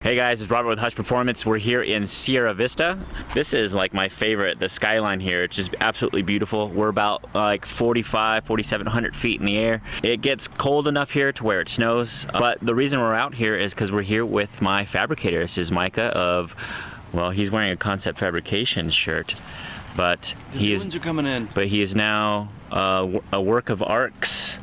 Hey guys, it's Robert with Hush Performance. We're here in Sierra Vista. This is like my favorite, the skyline here. It's just absolutely beautiful. We're about like 4,700 feet in the air. It gets cold enough here to where it snows, but the reason we're out here is because we're here with my fabricator. This is Micah of, well, he's wearing a Concept Fabrication shirt, but he is now a work of arts.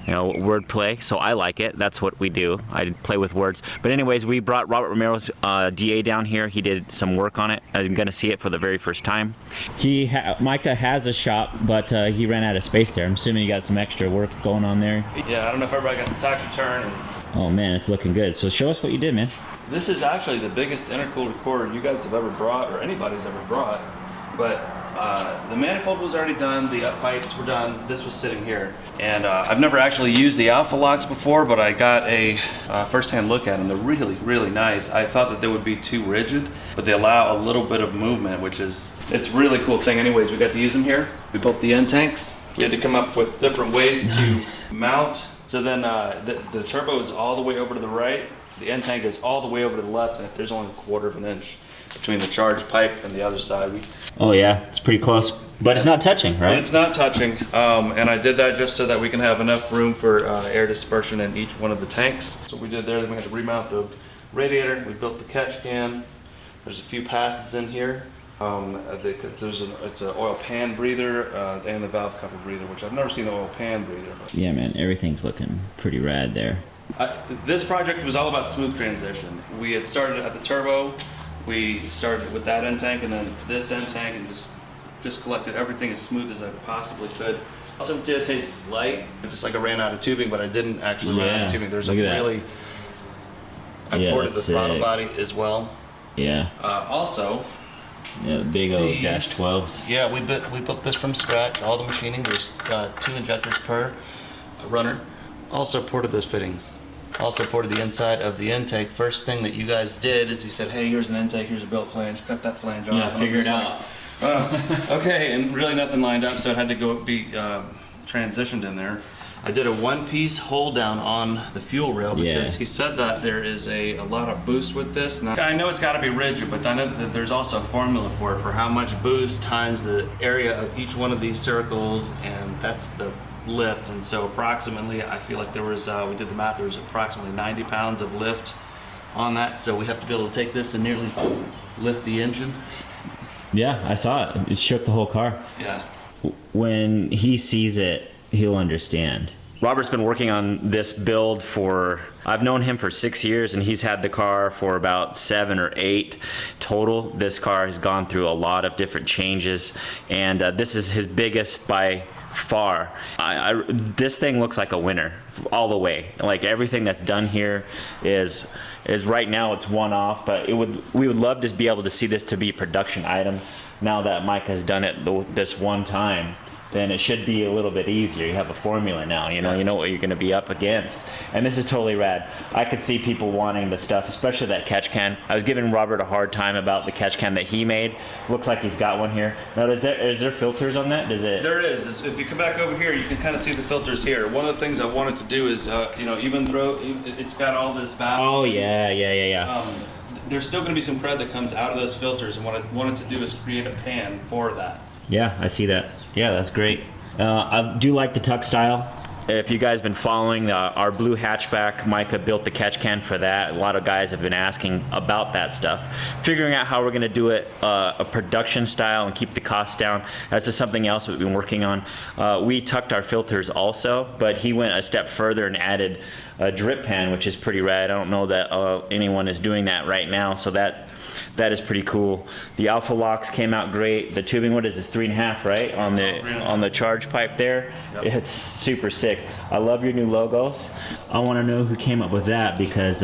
You know, wordplay, so I like it. That's what we do. I play with words. But anyways, we brought Robert Romero's DA down here. He did some work on it. I'm gonna see it for the very first time. Micah has a shop, but he ran out of space there. I'm assuming you got some extra work going on there. Yeah, I don't know if everybody got the tactor turn. Oh man, it's looking good. So show us what you did, man. This is actually the biggest intercooler cord you guys have ever brought, or anybody's ever brought. But the manifold was already done, the up pipes were done, this was sitting here. And I've never actually used the alpha locks before, but I got a first-hand look at them. They're really, really nice. I thought that they would be too rigid, but they allow a little bit of movement, which is, it's a really cool thing. Anyways, we got to use them here. We built the end tanks. We had to come up with different ways to mount. So then the turbo is all the way over to the right, the end tank is all the way over to the left, and there's only 1/4 of an inch between the charge pipe and the other side. Oh yeah, it's pretty close. But it's not touching, right? It's not touching, and I did that just so that we can have enough room for air dispersion in each one of the tanks. So we did there, then we had to remount the radiator, we built the catch can. There's a few passes in here. It's an oil pan breather and the valve cover breather, which I've never seen an oil pan breather. Yeah man, everything's looking pretty rad there. This project was all about smooth transition. We had started at the turbo, we started with that end tank and then this end tank and just collected everything as smooth as I possibly could. Also did a slight, just like I ran out of tubing, but I didn't actually run out of tubing. There's a really, I ported the throttle body as well. Yeah. Also, yeah, big old dash 12s. Yeah, we built this from scratch. All the machining. There's 2 injectors per runner. Also ported those fittings. Also ported the inside of the intake. First thing that you guys did is you said, hey, here's an intake, here's a billet flange, cut that flange off. Yeah, figure it out. Okay, and really nothing lined up, so it had to go be transitioned in there. I did a one-piece hold down on the fuel rail because he said that there is a lot of boost with this. Now, I know it's got to be rigid, but I know that there's also a formula for it, for how much boost times the area of each one of these circles, and that's the lift. And so approximately, I feel like there was, we did the math, there was approximately 90 pounds of lift on that. So we have to be able to take this and nearly lift the engine. Yeah, I saw it. It shook the whole car. Yeah. When he sees it, he'll understand. Robert's been working on this build for, I've known him for 6 years and he's had the car for about 7 or 8 total. This car has gone through a lot of different changes and this is his biggest by far. This thing looks like a winner all the way. Like everything that's done here is right now it's one-off, but we would love to be able to see this to be a production item. Now that Mike has done it this one time, then it should be a little bit easier. You have a formula now, you know what you're gonna be up against. And this is totally rad. I could see people wanting the stuff, especially that catch can. I was giving Robert a hard time about the catch can that he made. Looks like he's got one here. Now, is there filters on that? There is. If you come back over here, you can kind of see the filters here. One of the things I wanted to do is, even though it's got all this valve. Oh, yeah. There's still gonna be some cred that comes out of those filters, and what I wanted to do is create a pan for that. Yeah, I see that. Yeah, that's great. I do like the tuck style. If you guys have been following our blue hatchback, Micah built the catch can for that. A lot of guys have been asking about that stuff. Figuring out how we're gonna do it a production style and keep the costs down. That's just something else we've been working on. We tucked our filters also, but he went a step further and added a drip pan, which is pretty rad. I don't know that anyone is doing that right now, so that is pretty cool. The alpha locks came out great. The tubing, what is this, 3.5, right? On the charge pipe there. Yep. It's super sick. I love your new logos. I want to know who came up with that because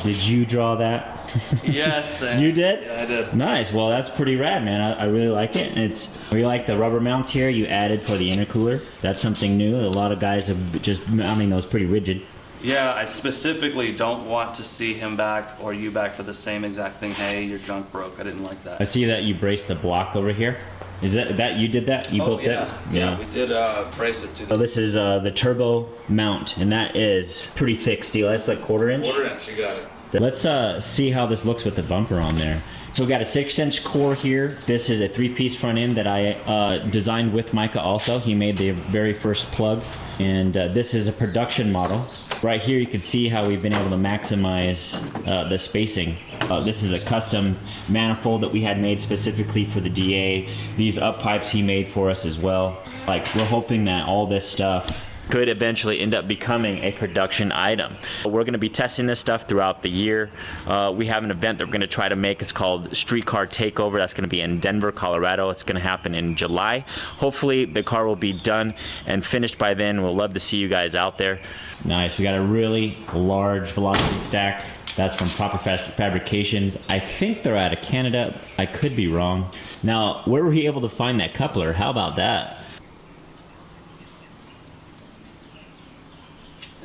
did you draw that? Yes. You did? Yeah, I did. Nice. Well, that's pretty rad, man. I really like it. And we like the rubber mounts here you added for the intercooler. That's something new. A lot of guys have just mounting those pretty rigid. Yeah, I specifically don't want to see him back or you back for the same exact thing. Hey, your junk broke. I didn't like that. I see that you braced the block over here. Is that you did that? You built that? Yeah, we did brace it to. So this is the turbo mount, and that is pretty thick steel. That's like 1/4 inch. 1/4 inch, you got it. Let's see how this looks with the bumper on there. So we got a 6-inch core here. This is a 3-piece front end that I designed with Micah also. He made the very first plug. And this is a production model. Right here you can see how we've been able to maximize the spacing. This is a custom manifold that we had made specifically for the DA. These up pipes he made for us as well. Like, we're hoping that all this stuff could eventually end up becoming a production item. We're going to be testing this stuff throughout the year. We have an event that we're going to try to make. It's called Streetcar Takeover. That's going to be in Denver, Colorado. It's going to happen in July. Hopefully the car will be done and finished by then. We'll love to see you guys out there. Nice. We got a really large velocity stack. That's from Proper Fabrications. I think they're out of Canada. I could be wrong. Now, where were you able to find that coupler? How about that?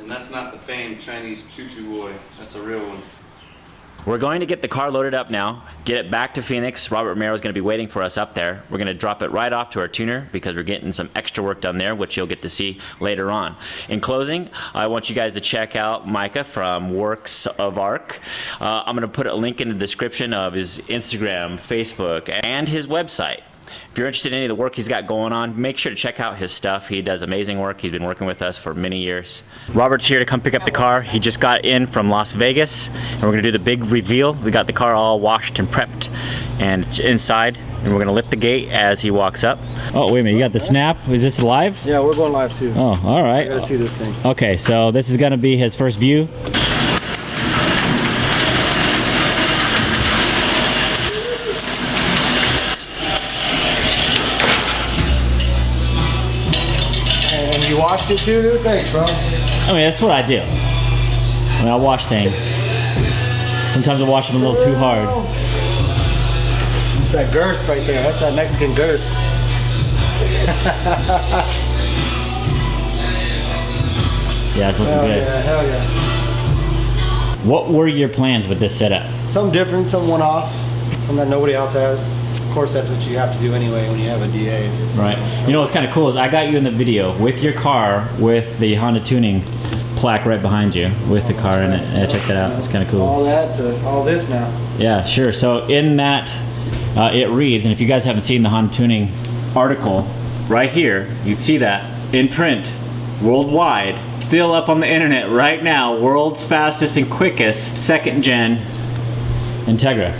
And that's not the famed Chinese choo-choo boy. That's a real one. We're going to get the car loaded up now, get it back to Phoenix. Robert Romero is going to be waiting for us up there. We're going to drop it right off to our tuner because we're getting some extra work done there, which you'll get to see later on. In closing, I want you guys to check out Micah from Works of Arc. I'm going to put a link in the description of his Instagram, Facebook, and his website. If you're interested in any of the work he's got going on, make sure to check out his stuff. He does amazing work. He's been working with us for many years. Robert's here to come pick up the car. He just got in from Las Vegas, and we're gonna do the big reveal. We got the car all washed and prepped, and it's inside, and we're gonna lift the gate as he walks up. Oh, wait a minute, you got the snap? Is this live? Yeah, we're going live too. Oh, all right. I gotta see this thing. Okay, so this is gonna be his first view. You washed it too, dude? Thanks, bro. I mean, that's what I do. When I wash things. Sometimes I wash them a little too hard. It's that girth right there. That's that Mexican girth. Yeah, it's looking Hell good. yeah, hell yeah. What were your plans with this setup? Something different, something one-off, something that nobody else has. Of course, that's what you have to do anyway when you have a DA. Right. You know what's kind of cool is I got you in the video with your car with the Honda tuning plaque right behind you with the car in it. Yeah, check that out. It's kind of cool. All that to all this now. Yeah, sure. So in that, it reads, and if you guys haven't seen the Honda tuning article, right here, you see that in print, worldwide, still up on the internet right now, world's fastest and quickest 2nd gen Integra.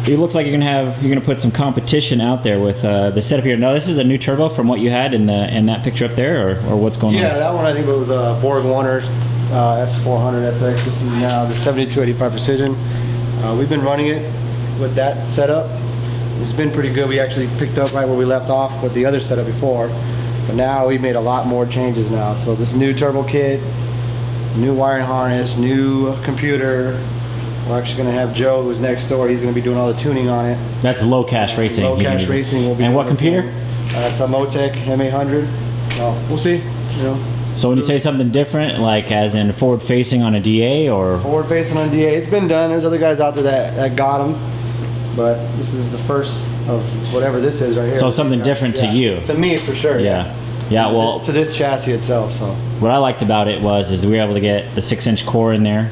It looks like you're gonna put some competition out there with the setup here. Now this is a new turbo from what you had in that picture up there, or what's going on? Yeah, that one I think it was a Borg Warner S400 SX. This is now the 7285 Precision. We've been running it with that setup. It's been pretty good. We actually picked up right where we left off with the other setup before, but now we made a lot more changes now. So this new turbo kit, new wiring harness, new computer. We're actually going to have Joe, who's next door. He's going to be doing all the tuning on it. That's Low Cash Racing. Low Cash Racing will be. And what computer? It's a Motec M800. Well, we'll see. You know. So when you say something different, like as in forward facing on a DA, or forward facing on DA, it's been done. There's other guys out there that got them, but this is the first of whatever this is right here. So something different to you. To me, for sure. Yeah. Yeah. Well, to this chassis itself. So what I liked about it is we were able to get the 6-inch core in there.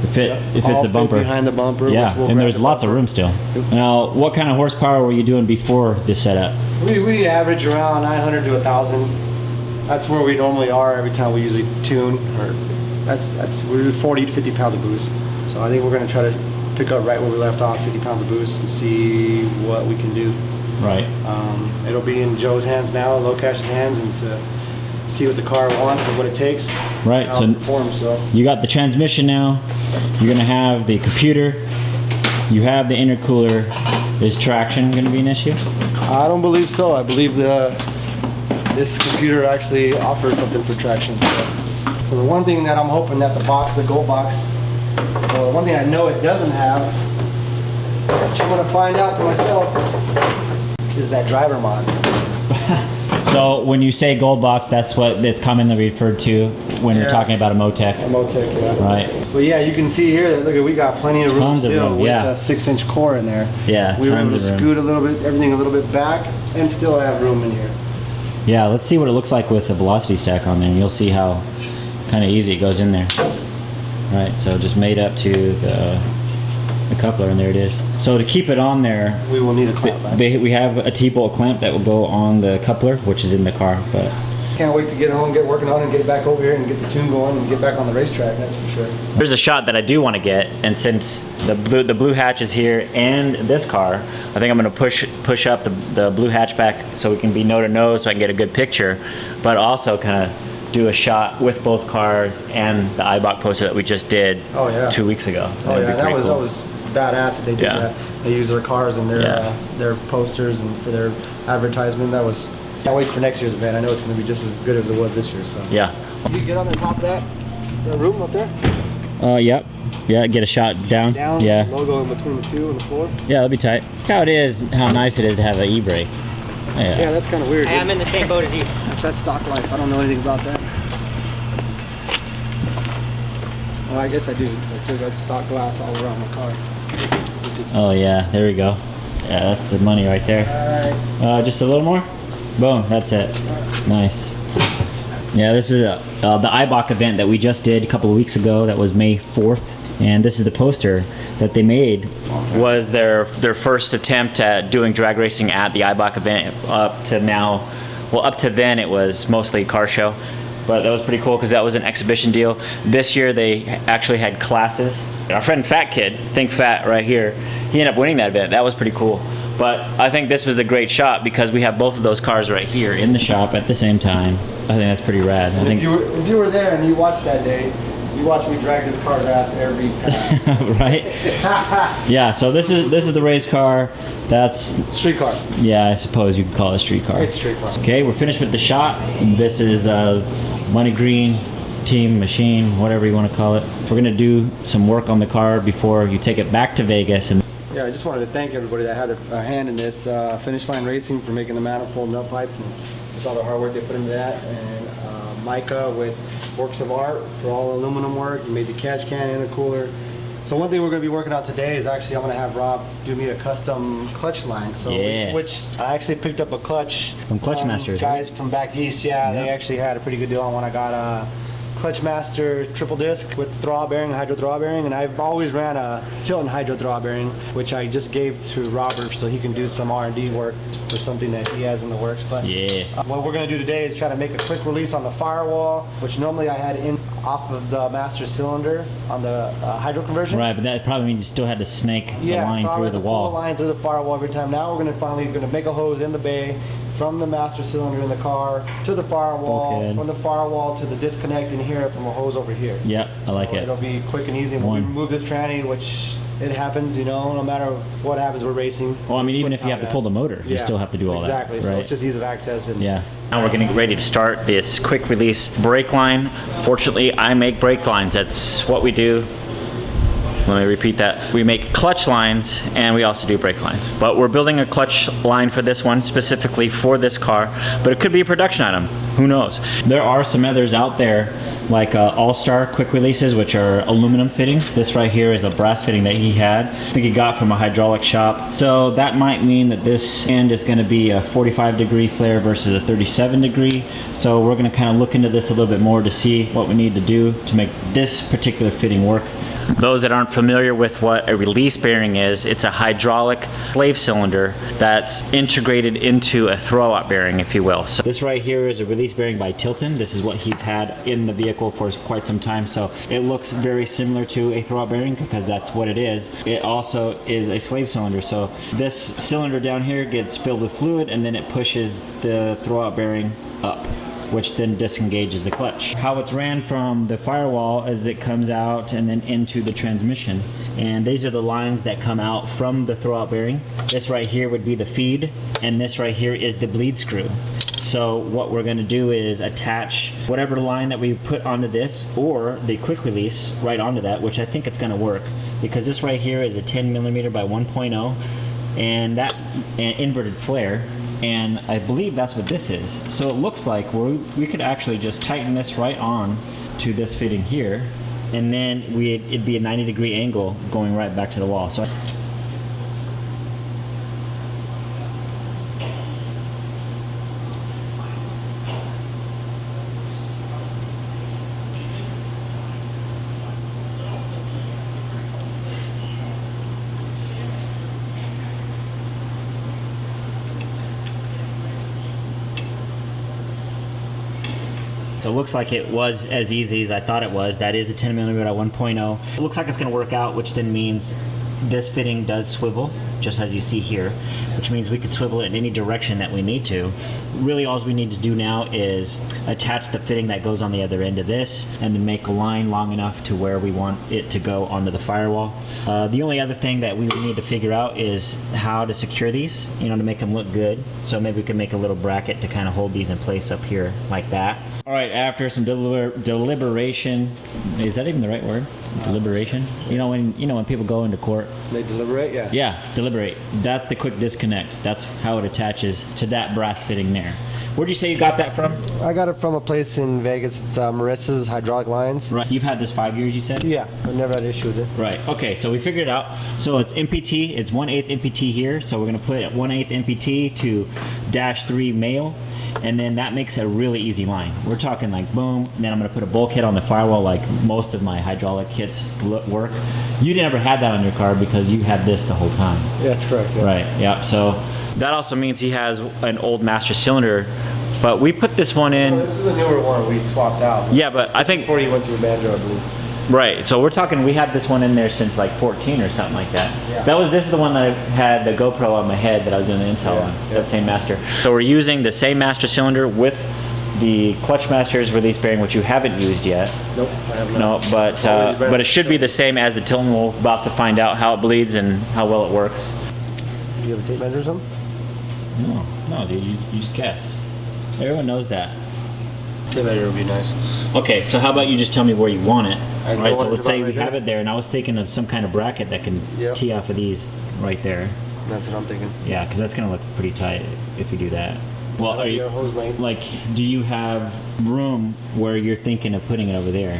It fits the bumper. Behind the bumper. Yeah, and there's lots of room still. Now, what kind of horsepower were you doing before this setup? We average around 900 to 1,000. That's where we normally are every time we usually tune. Or we do 40 to 50 pounds of boost. So I think we're going to try to pick up right where we left off, 50 pounds of boost, and see what we can do. Right. It'll be in Joe's hands now, Low Cash's hands, and to see what the car wants and what it takes. Right. How it performs, so you got the transmission now. You're gonna have the computer. You have the intercooler. Is traction gonna be an issue? I don't believe so. I believe this computer actually offers something for traction. So the one thing that I'm hoping that the gold box, well, the one thing I know it doesn't have, which I'm gonna find out for myself, is that driver mod. So when you say gold box, that's what it's commonly referred to when you're talking about a Motec. A Motec, yeah. Right. But yeah, you can see here that we got plenty of room Tons of still room, with yeah. a 6-inch core in there. Yeah, we were able to tons of room. scoot a little bit, everything a little bit back, and still have room in here. Yeah, let's see what it looks like with the velocity stack on there, and you'll see how kind of easy it goes in there. Right, so just made up to the coupler, and there it is. So to keep it on there, We will need a clamp back. we have a T-bolt clamp that will go on the coupler, which is in the car, but Can't wait to get home, get working on it, and get it back over here and get the tune going and get back on the racetrack, that's for sure. there's a shot that I do want to get, and since the blue hatch is here and this car, I think I'm going to push up the blue hatchback so we can be nose to nose so I can get a good picture, but also kind of do a shot with both cars and the Eibach poster that we just did 2 weeks ago. Oh That'd be yeah, that pretty was cool. badass that they did Yeah. that. They use their cars and their posters and for their advertisement. That was. Can't wait for next year's event. I know it's going to be just as good as it was this year. So. Yeah. You get on the top of that room up there. Yep. Yeah, get a shot down. Down. Yeah. Logo in between the two and the floor. Yeah, that'd be tight. How it is, how nice it is to have an e-brake. Yeah, Yeah. that's kind of weird. Hey, I'm in the same boat as you. That's that stock life. I don't know anything about that. Well, I guess I do. I still got stock glass all around my car. Oh yeah, there we go. Yeah, that's the money right there. All right. Just a little more? Boom, that's it. Nice. Yeah, this is the Eibach event that we just did a couple of weeks ago. That was May 4th. And this is the poster that they made. Was their first attempt at doing drag racing at the Eibach event. Up to now, well, up to then it was mostly car show. But that was pretty cool because that was an exhibition deal. This year they actually had classes. Our friend Fat Kid, Think Fat right here, he ended up winning that event. That was pretty cool. But I think this was the great shot because we have both of those cars right here in the shop at the same time. I think that's pretty rad. I think If you were there and you watched that day, you watched me drag this car's ass every pass. right? Yeah, so this is the race car. That's, Street car. yeah, I suppose you could call it a street car. It's street car. Okay, we're finished with the shot. This is Money Green team machine, whatever you want to call it. We're gonna do some work on the car before you take it back to Vegas. And Yeah, I just wanted to thank everybody that had a hand in this. Finish Line Racing for making the manifold and pipe, and just all the hard work they put into that. And Micah with Works of Art for all the aluminum work. He made the catch can and a cooler. So one thing we're going to be working on today is actually I'm going to have Rob do me a custom clutch line. So Yeah. we switched. I actually picked up a clutch From Clutch Masters, guys from back east. Yeah, they Yeah. actually had a pretty good deal on one. I got a Clutch Master triple disc with throw bearing, hydro throw bearing, and I've always ran a Tilton hydro throw bearing, which I just gave to Robert so he can do some R&D work for something that he has in the works. But yeah. what we're going to do today is try to make a quick release on the firewall, which normally I had in off of the master cylinder on the hydro conversion. Right, but that probably means you still had to snake the Yeah, line so I through had the to pull wall. the line through the firewall every time. Now we're going to finally make a hose in the bay from the master cylinder in the car to the firewall, Okay. from the firewall to the disconnect in here from a hose over here. Yep, I like So it. It'll be quick and easy. When we One. remove this tranny, which it happens, no matter what happens, we're racing. Well, I mean, even if you have to pull the motor, you still have to do all exactly. that. So Right? it's just ease of access. And Yeah. Now we're getting ready to start this quick release brake line. Fortunately, I make brake lines. That's what we do. Let me repeat that. We make clutch lines and we also do brake lines. But we're building a clutch line for this one specifically for this car, but it could be a production item. Who knows? There are some others out there like All-Star quick releases, which are aluminum fittings. This right here is a brass fitting that he had. I think he got from a hydraulic shop. So that might mean that this end is going to be a 45-degree flare versus a 37-degree. So we're going to kind of look into this a little bit more to see what we need to do to make this particular fitting work. Those that aren't familiar with what a release bearing is, it's a hydraulic slave cylinder that's integrated into a throwout bearing, if you will. So this right here is a release bearing by Tilton. This is what he's had in the vehicle for quite some time. So it looks very similar to a throwout bearing because that's what it is. It also is a slave cylinder. So this cylinder down here gets filled with fluid and then it pushes the throwout bearing up, which then disengages the clutch. How it's ran from the firewall is it comes out and then into the transmission. And these are the lines that come out from the throwout bearing. This right here would be the feed, and this right here is the bleed screw. So what we're going to do is attach whatever line that we put onto this or the quick release right onto that, which I think it's going to work because this right here is a 10 millimeter by 1.0 and that inverted flare. And I believe that's what this is. So it looks like we could actually just tighten this right on to this fitting here, and then it'd be a 90-degree angle going right back to the wall. So so it looks like it was as easy as I thought it was. That is a 10 millimeter at 1.0. It looks like it's going to work out, which then means this fitting does swivel, just as you see here, which means we could swivel it in any direction that we need to. Really, all we need to do now is attach the fitting that goes on the other end of this, and then make a line long enough to where we want it to go onto the firewall. The only other thing that we need to figure out is how to secure these, you know, to make them look good. So maybe we can make a little bracket to kind of hold these in place up here like that. All right, after some deliberation, is that even the right word? Deliberation? You know when people go into court, They deliberate, yeah. yeah, deliberate. That's the quick disconnect. That's how it attaches to that brass fitting there. Where'd you say you got that from? I got it from a place in Vegas. It's Marissa's Hydraulic Lines. Right. You've had this 5 years, you said? Yeah, I never had an issue with it. Right. Okay, so we figured it out. So it's MPT. It's 1/8 MPT here. So we're gonna put 1/8 MPT to -3 male, and then that makes a really easy line. We're talking like boom. And then I'm gonna put a bulkhead on the firewall, like most of my hydraulic kits work. You never had that on your car because you had this the whole time. Yeah, that's correct. Yeah. Right. Yeah. So that also means he has an old master cylinder, but we put this one in. Well, this is a newer one we swapped out. Yeah, but I think Before you went to a banjo, I believe. right. So we're talking. We had this one in there since like 14 or something like that. Yeah. This is the one that I had the GoPro on my head that I was doing the install on. Yeah. That same master. So we're using the same master cylinder with the clutch master's release bearing, which you haven't used yet. Nope, I have not. No, but it should be the same as the Tilton. We're about to find out how it bleeds and how well it works. Do you have a tape measure or something? No, dude. You just guess. Everyone knows that. Tape measure would be nice. Okay, so how about you just tell me where you want it? I Right, so want it let's say about we right have there. it there, and I was thinking of some kind of bracket that can Yep. tee off of these right there. That's what I'm thinking. Yeah, because that's gonna look pretty tight if you do that. Well, are Your you hose length. like? Do you have room where you're thinking of putting it over there?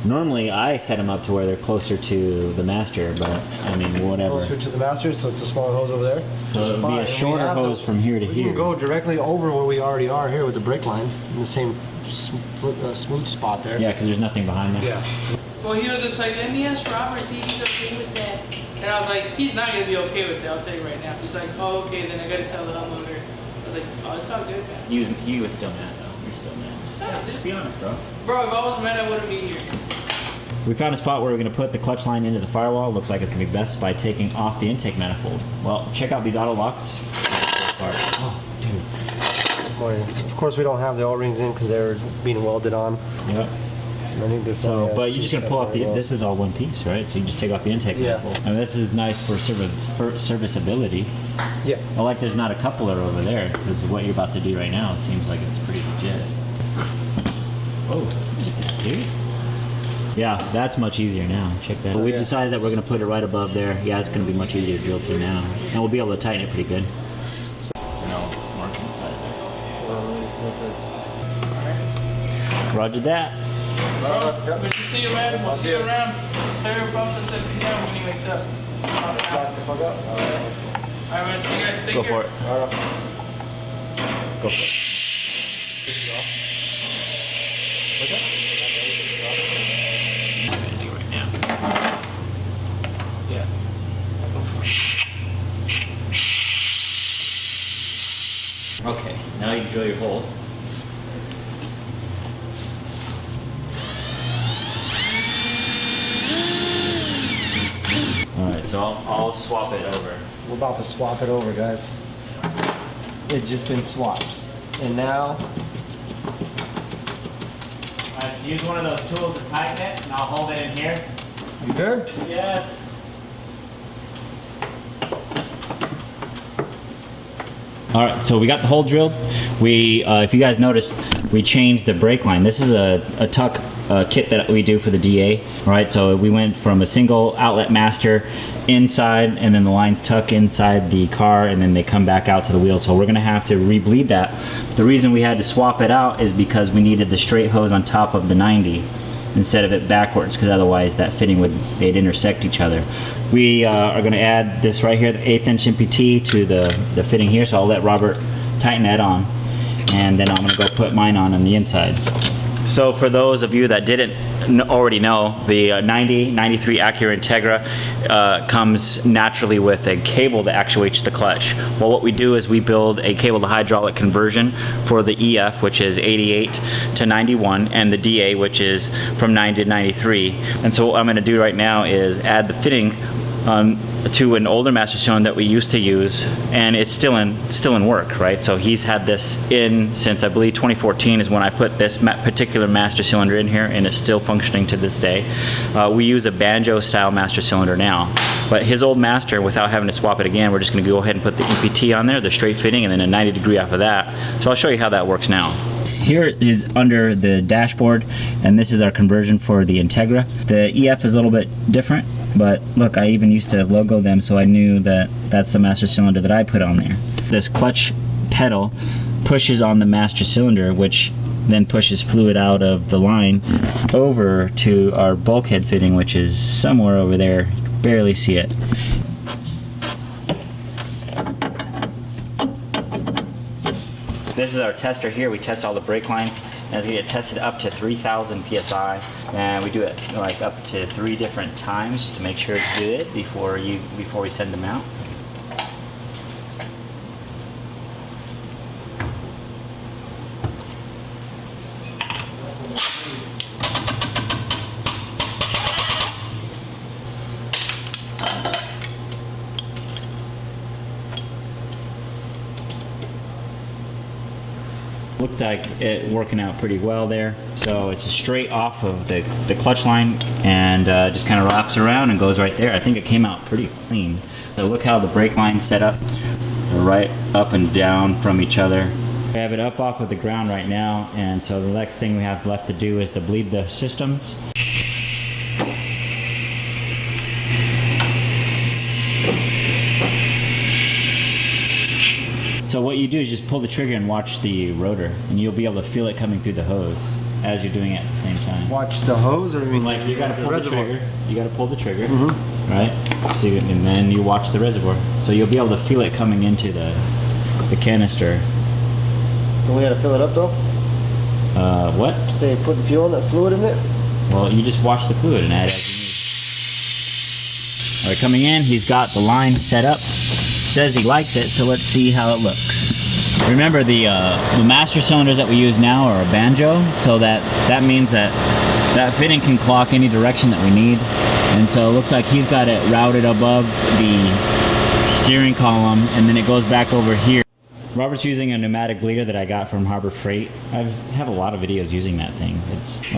Normally, I set them up to where they're closer to the master, but I mean, whatever. Closer to the master, so it's a smaller hose over there. So it would be Fine. a And we shorter have hose from here to We here. can go directly over where we already are here with the brake line in the same smooth spot there. Yeah, because there's nothing behind there. Yeah. Well, he was just like, let me ask Robert, see if he's okay with that. And I was like, he's not going to be okay with that, I'll tell you right now. He's like, oh, okay, then I got to tell the homeowner. I was like, oh, it's all good, man. He was still mad though. You're still mad. Just be honest, bro. Bro, if I was mad, I wouldn't be here. We found a spot where we're going to put the clutch line into the firewall. Looks like it's going to be best by taking off the intake manifold. Well, check out these auto locks. Oh, dude. Well, of course, we don't have the O-rings in because they're being welded on. Yep. And I think this So, only has but you're two just going to pull off the, separate this is all one piece, right? So you just take off the intake Yeah. manifold. I mean, this is nice for serviceability. welds. Yeah. I like there's not a coupler over there because what you're about to do right now seems like it's pretty legit. Oh, dude. Yeah, that's much easier now. Check that. We've yeah. decided that we're going to put it right above there. Yeah, it's going to be much easier to drill through now. And we'll be able to tighten it pretty good. Mark inside there. Roger that. Bro, good to see you, man. We'll see you around. Tell your pops I said peace out when he wakes up. Alright, man. See you guys. Take Go care. for it. Go for it. I'm gonna do right now. Yeah. Go for it. Okay, now you can drill your hole. Alright, so I'll swap it over. We're about to swap it over, guys. It just been swapped. And now, Use one of those tools to tighten it, and I'll hold it in here. you good? Yes. All right, so we got the hole drilled. We, if you guys noticed, we changed the brake line. This is a tuck kit that we do for the DA. All right, so we went from a single outlet master inside, and then the lines tuck inside the car, and then they come back out to the wheel. So we're gonna have to re-bleed that. The reason we had to swap it out is because we needed the straight hose on top of the 90 instead of it backwards, because otherwise that fitting they'd intersect each other. We are going to add this right here, the 1/8 inch MPT to the fitting here, so I'll let Robert tighten that on, and then I'm going to go put mine on the inside. So for those of you that didn't already know, the 93 Acura Integra comes naturally with a cable that actuates the clutch. Well, what we do is we build a cable to hydraulic conversion for the EF, which is 88 to 91, and the DA, which is from 90 to 93. And so what I'm going to do right now is add the fitting to an older master cylinder that we used to use, and it's still in work, right? So he's had this in since I believe 2014 is when I put this particular master cylinder in here, and it's still functioning to this day. We use a banjo style master cylinder now, but his old master, without having to swap it again, we're just going to go ahead and put the EPT on there, the straight fitting, and then a 90 degree off of that. So I'll show you how that works now. Here is under the dashboard, and this is our conversion for the Integra. The EF is a little bit different, but look, I even used to logo them so I knew that that's the master cylinder that I put on there. This clutch pedal pushes on the master cylinder, which then pushes fluid out of the line over to our bulkhead fitting, which is somewhere over there. You can barely see it. This is our tester here. We test all the brake lines, and it's gonna get tested up to 3,000 PSI, and we do it like up to 3 different times just to make sure it's good before we send them out. Looked like it working out pretty well there. So it's straight off of the clutch line, and just kind of wraps around and goes right there. I think it came out pretty clean. So look how the brake line's set up. They're right up and down from each other. We have it up off of the ground right now, and so the next thing we have left to do is to bleed the systems. So what you do is just pull the trigger and watch the rotor, and you'll be able to feel it coming through the hose as you're doing it at the same time. Watch the hose, or you mean Like you gotta pull the reservoir? trigger. You gotta pull the trigger, right? So and then you watch the reservoir. So you'll be able to feel it coming into the canister. Don't we gotta fill it up though? What? Stay putting fuel in that fluid in it? Well, you just watch the fluid and add it. All right, coming in, he's got the line set up. Says he likes it, so let's see how it looks. Remember, the master cylinders that we use now are a banjo, so that means that fitting can clock any direction that we need. And so it looks like he's got it routed above the steering column, and then it goes back over here. Robert's using a pneumatic bleeder that I got from Harbor Freight. I have a lot of videos using that thing.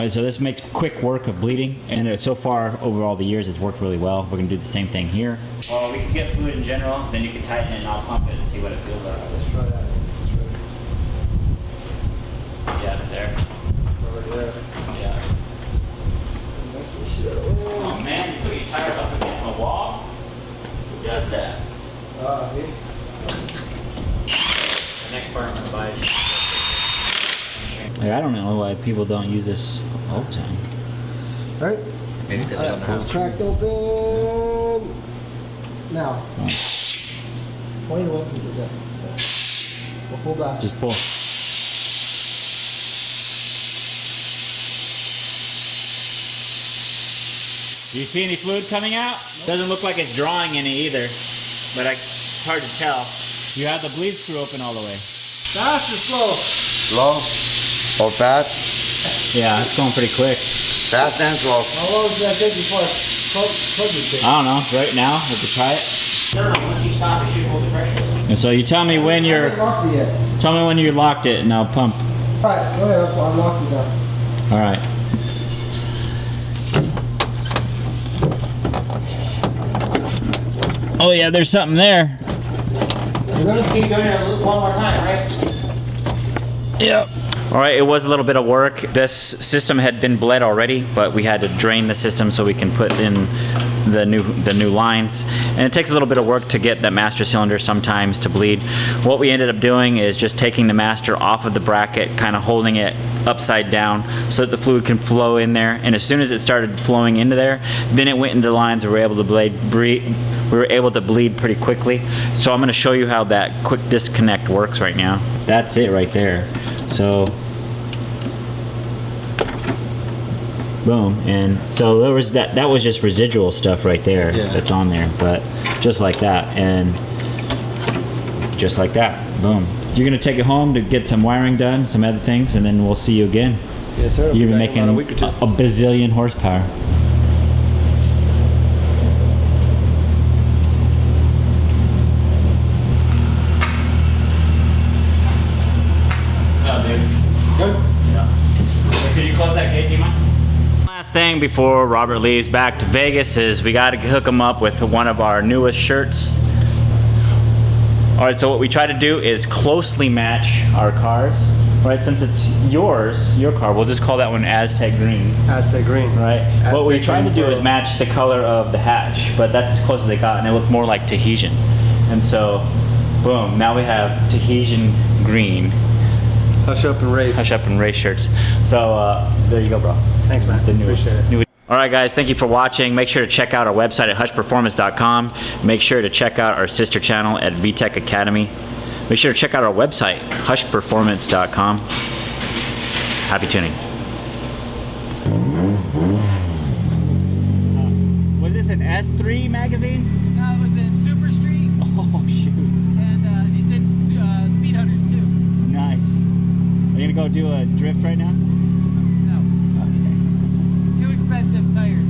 So this makes quick work of bleeding, and so far over all the years it's worked really well. We're gonna do the same thing here. Well, we can get fluid in general, then you can tighten it and I'll pump it and see what it feels like. Let's try that. Yeah, it's there. It's already there. Yeah. Mess this shit up. Oh man, you put your tire up against my wall? Who does that? Me? Next part I'm gonna buy. Like, I don't know why people don't use this all the time. Right? Maybe because It's cracked open. Now. Wait, what? Go full blast. Just pull. Do you see any fluid coming out? Doesn't look like it's drawing any either, but it's hard to tell. You have the bleed screw open all the way. Fast or slow? Slow or fast? Yeah, it's going pretty quick. Fast and slow. How long does that take before I plug this thing? I don't know. Right now, we can try it. Once you stop, it should hold the pressure. And so you tell me when I haven't locked it yet. tell me when you locked it, and I'll pump. Alright, go ahead. I locked it now. All right. Oh yeah, there's something there. You're going to keep doing it one more time, right? Yep. All right, it was a little bit of work. This system had been bled already, but we had to drain the system so we can put in the new lines. And it takes a little bit of work to get that master cylinder sometimes to bleed. What we ended up doing is just taking the master off of the bracket, kind of holding it upside down so that the fluid can flow in there. And as soon as it started flowing into there, then it went into the lines and we were able to bleed pretty quickly. So I'm going to show you how that quick disconnect works right now. That's it right there. So boom. And so there was that was just residual stuff right there that's on there, but just like that, and just like that, boom. You're gonna take it home to get some wiring done, some other things, and then we'll see you again. Yes, sir. You're making a week or two. a bazillion horsepower. Oh, dude. Good. Yeah. Could you close that gate, do you mind? Last thing before Robert leaves back to Vegas is we got to hook him up with one of our newest shirts. All right, so what we try to do is closely match our cars. Right, since it's your car, we'll just call that one Aztec Green. Aztec green. Right. What we're Aztec trying to green do is pearl. match the color of the hatch, but that's as close as they got, and it looked more like Tahitian. And so, boom, now we have Tahitian green Hush Up and Race. Hush Up and Race shirts. So there you go, bro. Thanks, man. The newest. Appreciate it. All right, guys, thank you for watching. Make sure to check out our website at hushperformance.com. Make sure to check out our sister channel at VTech Academy. Make sure to check out our website, hushperformance.com. Happy tuning. Was this an S3 magazine? No, it was in Super Street, Oh, shoot. and it did Speed Hunters too. Nice. Are you going to go do a drift right now? No, Okay. too expensive tires.